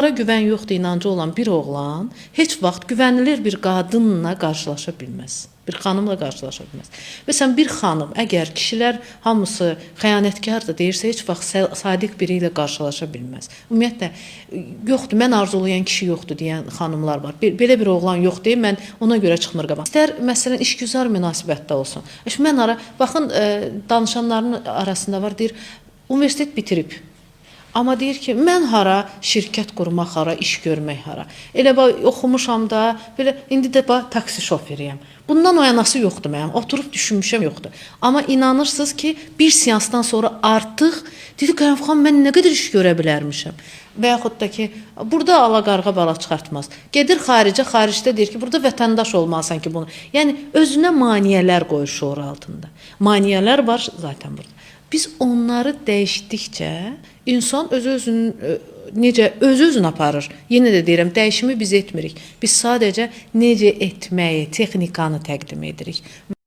Qadınlara güvən yoxdur inancı olan bir oğlan heç vaxt güvənilir bir qadınla qarşılaşa bilməz. Bir xanımla qarşılaşa bilməz. Məsələn, bir xanım, əgər kişilər hamısı xəyanətkardır deyirsə, heç vaxt sadiq biri ilə qarşılaşa bilməz. Ümumiyyətlə, yoxdur, mən arzulayan kişi yoxdur deyən xanımlar var. Belə bir oğlan yox deyir, mən ona görə çıxmır qabağa. İstər, məsələn, işgüzar münasibətdə olsun. Mən baxın, danışanların arasında var, deyir, universitet bitirib. Amma deyir ki, mən hara şirkət qurmaq, hara iş görmək, hara. Elə oxumuşam da, belə indi də taksi şoferiyəm. Bundan o yanası yoxdur mənim. Oturub düşünmüşəm yoxdur. Amma inanırsınız ki, bir seansdan sonra artıq dedi Qərəmxan, mən nə qədər iş görə bilərmişəm. Və yaxud da ki, burada ala qarğa bala çıxartmaz. Gedir xaricə, xaricdə deyir ki, burada vətəndaş olmalısan ki bunu. Yəni özünə maneələr qoyur şuur altında. Maneələr var zaten burada. Biz onları dəyişdikcə insan özü-özünü aparır. Yenə də deyirəm, dəyişimi biz etmirik. Biz sadəcə necə etməyi, texnikanı təqdim edirik.